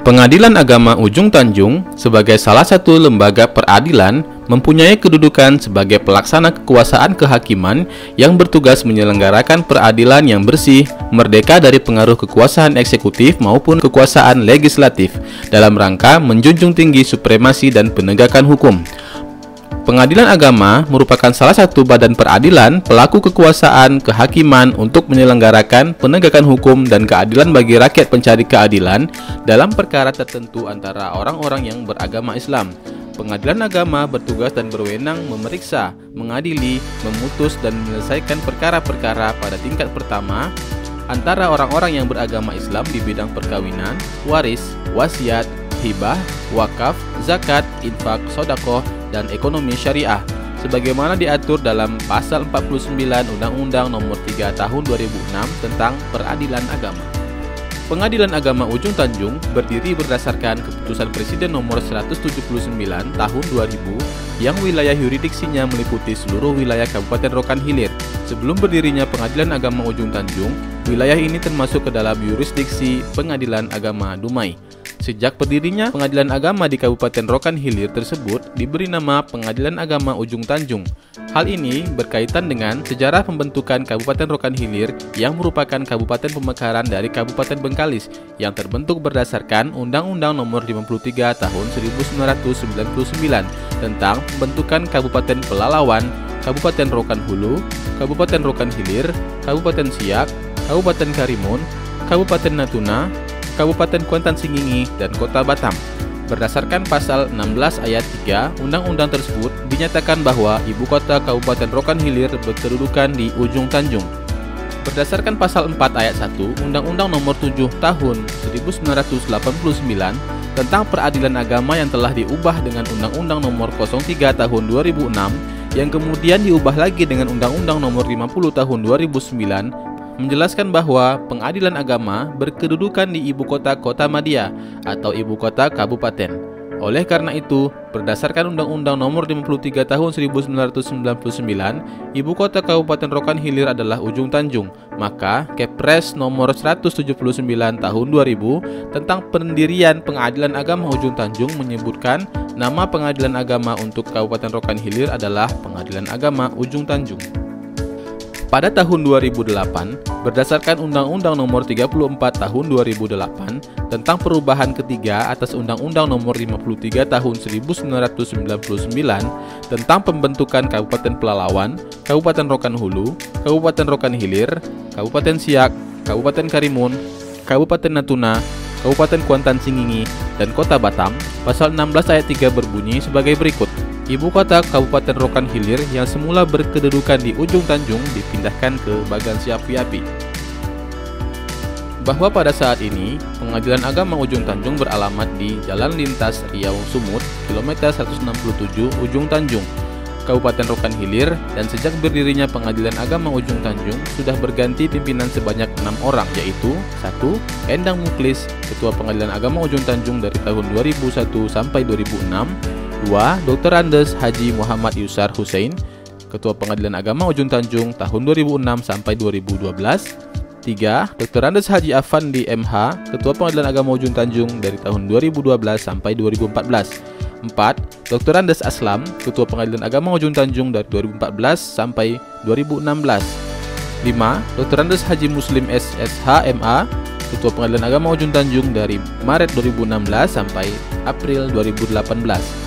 Pengadilan Agama Ujung Tanjung sebagai salah satu lembaga peradilan mempunyai kedudukan sebagai pelaksana kekuasaan kehakiman yang bertugas menyelenggarakan peradilan yang bersih, merdeka dari pengaruh kekuasaan eksekutif maupun kekuasaan legislatif dalam rangka menjunjung tinggi supremasi dan penegakan hukum. Pengadilan agama merupakan salah satu badan peradilan pelaku kekuasaan kehakiman untuk menyelenggarakan penegakan hukum dan keadilan bagi rakyat pencari keadilan dalam perkara tertentu antara orang-orang yang beragama Islam. Pengadilan agama bertugas dan berwenang memeriksa, mengadili, memutus dan menyelesaikan perkara-perkara pada tingkat pertama antara orang-orang yang beragama Islam di bidang perkawinan, waris, wasiat, hibah, wakaf, zakat, infak, sedekah, dan ekonomi syariah sebagaimana diatur dalam pasal 49 Undang-Undang Nomor 3 Tahun 2006 tentang Peradilan Agama. Pengadilan Agama Ujung Tanjung berdiri berdasarkan Keputusan Presiden Nomor 179 Tahun 2000 yang wilayah yuridiksinya meliputi seluruh wilayah Kabupaten Rokan Hilir. Sebelum berdirinya Pengadilan Agama Ujung Tanjung, wilayah ini termasuk ke dalam yurisdiksi Pengadilan Agama Dumai. Sejak berdirinya Pengadilan Agama di Kabupaten Rokan Hilir tersebut diberi nama Pengadilan Agama Ujung Tanjung. Hal ini berkaitan dengan sejarah pembentukan Kabupaten Rokan Hilir yang merupakan kabupaten pemekaran dari Kabupaten Bengkalis yang terbentuk berdasarkan Undang-Undang Nomor 53 Tahun 1999 tentang pembentukan Kabupaten Pelalawan, Kabupaten Rokan Hulu, Kabupaten Rokan Hilir, Kabupaten Siak, Kabupaten Karimun, Kabupaten Natuna, Kabupaten Kuantan Singingi, dan Kota Batam. Berdasarkan pasal 16 ayat 3, undang-undang tersebut dinyatakan bahwa ibu kota Kabupaten Rokan Hilir berkedudukan di Ujung Tanjung. Berdasarkan pasal 4 ayat 1, Undang-Undang Nomor 7 Tahun 1989 tentang Peradilan Agama yang telah diubah dengan Undang-Undang Nomor 03 Tahun 2006 yang kemudian diubah lagi dengan Undang-Undang Nomor 50 Tahun 2009 menjelaskan bahwa pengadilan agama berkedudukan di ibu kota Kota Madya atau ibu kota kabupaten. Oleh karena itu, berdasarkan Undang-Undang Nomor 53 Tahun 1999, ibu kota Kabupaten Rokan Hilir adalah Ujung Tanjung. Maka, Kepres Nomor 179 Tahun 2000 tentang pendirian Pengadilan Agama Ujung Tanjung menyebutkan nama Pengadilan Agama untuk Kabupaten Rokan Hilir adalah Pengadilan Agama Ujung Tanjung. Pada tahun 2008, berdasarkan Undang-Undang Nomor 34 Tahun 2008 tentang perubahan ketiga atas Undang-Undang Nomor 53 Tahun 1999 tentang pembentukan Kabupaten Pelalawan, Kabupaten Rokan Hulu, Kabupaten Rokan Hilir, Kabupaten Siak, Kabupaten Karimun, Kabupaten Natuna, Kabupaten Kuantan Singingi, dan Kota Batam, pasal 16 ayat 3 berbunyi sebagai berikut. Ibu kota Kabupaten Rokan Hilir yang semula berkedudukan di Ujung Tanjung dipindahkan ke Bagan Siapi-Api. Bahwa pada saat ini, Pengadilan Agama Ujung Tanjung beralamat di Jalan Lintas Riau Sumut, kilometer 167 Ujung Tanjung, Kabupaten Rokan Hilir, dan sejak berdirinya Pengadilan Agama Ujung Tanjung sudah berganti pimpinan sebanyak 6 orang, yaitu 1. Endang Muklis, Ketua Pengadilan Agama Ujung Tanjung dari tahun 2001 sampai 2006. 2. Dr. Andes Haji Muhammad Yusar Hussein, Ketua Pengadilan Agama Ujung Tanjung tahun 2006 sampai 2012. 3. Dr. Andes Haji Afandi MH, Ketua Pengadilan Agama Ujung Tanjung dari tahun 2012 sampai 2014. 4. Dr. Andes Aslam, Ketua Pengadilan Agama Ujung Tanjung dari 2014 sampai 2016. 5. Dr. Andes Haji Muslim SSH MA, Ketua Pengadilan Agama Ujung Tanjung dari Maret 2016 sampai April 2018.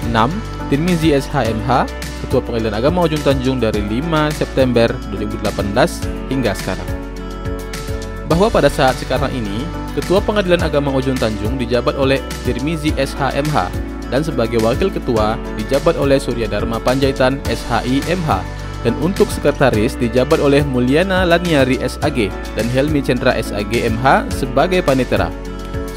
6. Tirmizi SHMH, Ketua Pengadilan Agama Ujung Tanjung dari 5 September 2018 hingga sekarang. Bahwa pada saat sekarang ini, Ketua Pengadilan Agama Ujung Tanjung dijabat oleh Tirmizi SHMH dan sebagai Wakil Ketua dijabat oleh Surya Dharma Panjaitan SHI MH, dan untuk Sekretaris dijabat oleh Mulyana Laniari SAG dan Helmi Chandra SAG MH sebagai Panitera.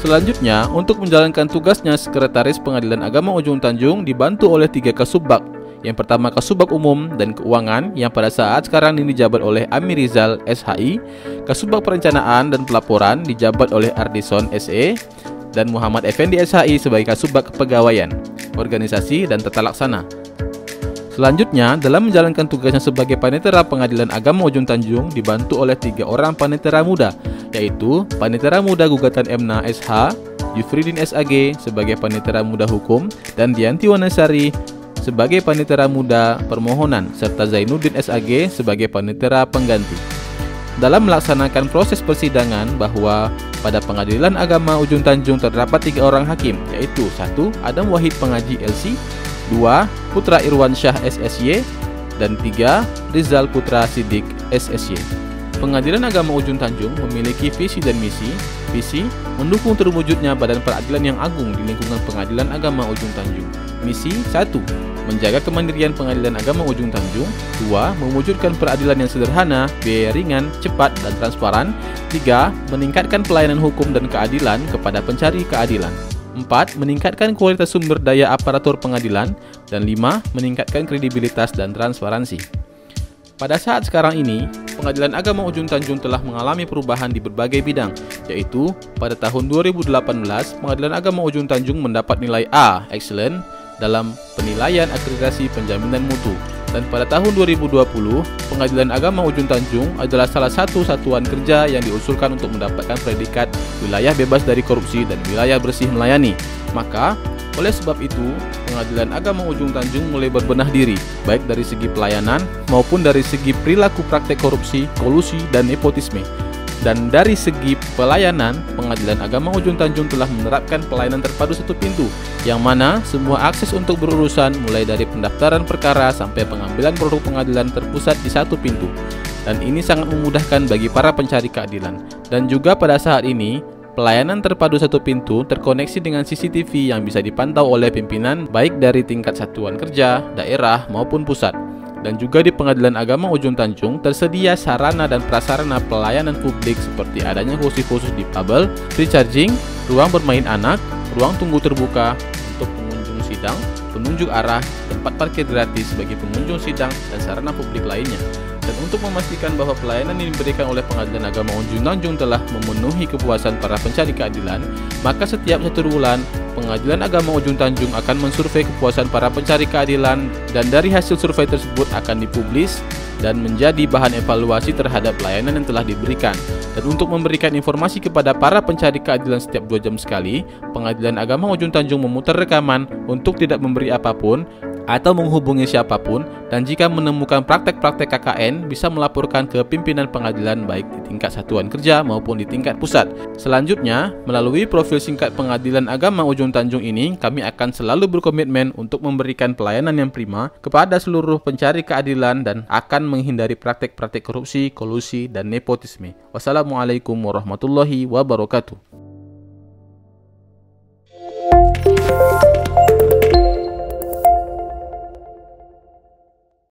Selanjutnya, untuk menjalankan tugasnya Sekretaris Pengadilan Agama Ujung Tanjung dibantu oleh 3 Kasubag. Yang pertama Kasubag Umum dan Keuangan yang pada saat sekarang ini dijabat oleh Amir Rizal SHI, Kasubag Perencanaan dan Pelaporan dijabat oleh Ardison SE, dan Muhammad Effendi SHI sebagai Kasubag Kepegawaian, Organisasi dan Tata Laksana. Selanjutnya, dalam menjalankan tugasnya sebagai Panitera Pengadilan Agama Ujung Tanjung dibantu oleh 3 orang Panitera Muda, yaitu Panitera Muda Gugatan MNA SH, Yufridin SAG sebagai Panitera Muda Hukum, dan Dianti Wanasari sebagai Panitera Muda Permohonan, serta Zainuddin SAG sebagai Panitera Pengganti. Dalam melaksanakan proses persidangan bahwa pada Pengadilan Agama Ujung Tanjung terdapat 3 orang hakim, yaitu 1. Adam Wahid Pengaji LC, 2. Putra Irwan Syah SSY, dan 3. Rizal Putra Sidik SSY. Pengadilan Agama Ujung Tanjung memiliki visi dan misi. Visi, mendukung terwujudnya Badan Peradilan yang Agung di lingkungan Pengadilan Agama Ujung Tanjung. Misi 1. Menjaga kemandirian Pengadilan Agama Ujung Tanjung. 2. Mewujudkan peradilan yang sederhana, biaya ringan, cepat, dan transparan. 3. Meningkatkan pelayanan hukum dan keadilan kepada pencari keadilan. 4. Meningkatkan kualitas sumber daya aparatur pengadilan. Dan 5. Meningkatkan kredibilitas dan transparansi. Pada saat sekarang ini, Pengadilan Agama Ujung Tanjung telah mengalami perubahan di berbagai bidang, yaitu pada tahun 2018, Pengadilan Agama Ujung Tanjung mendapat nilai A, Excellent, dalam penilaian akreditasi penjaminan mutu. Dan pada tahun 2020, Pengadilan Agama Ujung Tanjung adalah salah satu satuan kerja yang diusulkan untuk mendapatkan predikat wilayah bebas dari korupsi dan wilayah bersih melayani. Maka, oleh sebab itu, Pengadilan Agama Ujung Tanjung mulai berbenah diri, baik dari segi pelayanan maupun dari segi perilaku praktek korupsi, kolusi, dan nepotisme. Dan dari segi pelayanan, Pengadilan Agama Ujung Tanjung telah menerapkan pelayanan terpadu satu pintu, yang mana semua akses untuk berurusan mulai dari pendaftaran perkara sampai pengambilan produk pengadilan terpusat di satu pintu. Dan ini sangat memudahkan bagi para pencari keadilan. Dan juga pada saat ini, pelayanan terpadu satu pintu terkoneksi dengan CCTV yang bisa dipantau oleh pimpinan baik dari tingkat satuan kerja, daerah, maupun pusat. Dan juga di Pengadilan Agama Ujung Tanjung tersedia sarana dan prasarana pelayanan publik seperti adanya kursi khusus di Pabel, free charging, ruang bermain anak, ruang tunggu terbuka untuk pengunjung sidang, penunjuk arah, tempat parkir gratis bagi pengunjung sidang, dan sarana publik lainnya. Dan untuk memastikan bahwa pelayanan yang diberikan oleh Pengadilan Agama Ujung Tanjung telah memenuhi kepuasan para pencari keadilan, maka setiap 1 bulan Pengadilan Agama Ujung Tanjung akan mensurvei kepuasan para pencari keadilan, dan dari hasil survei tersebut akan dipublis dan menjadi bahan evaluasi terhadap pelayanan yang telah diberikan. Dan untuk memberikan informasi kepada para pencari keadilan setiap 2 jam sekali, Pengadilan Agama Ujung Tanjung memutar rekaman untuk tidak memberi apapun atau menghubungi siapapun, dan jika menemukan praktek-praktek KKN bisa melaporkan ke pimpinan pengadilan baik di tingkat satuan kerja maupun di tingkat pusat. Selanjutnya, melalui profil singkat Pengadilan Agama Ujung Tanjung ini, kami akan selalu berkomitmen untuk memberikan pelayanan yang prima kepada seluruh pencari keadilan dan akan menghindari praktek-praktek korupsi, kolusi, dan nepotisme. Wassalamualaikum warahmatullahi wabarakatuh.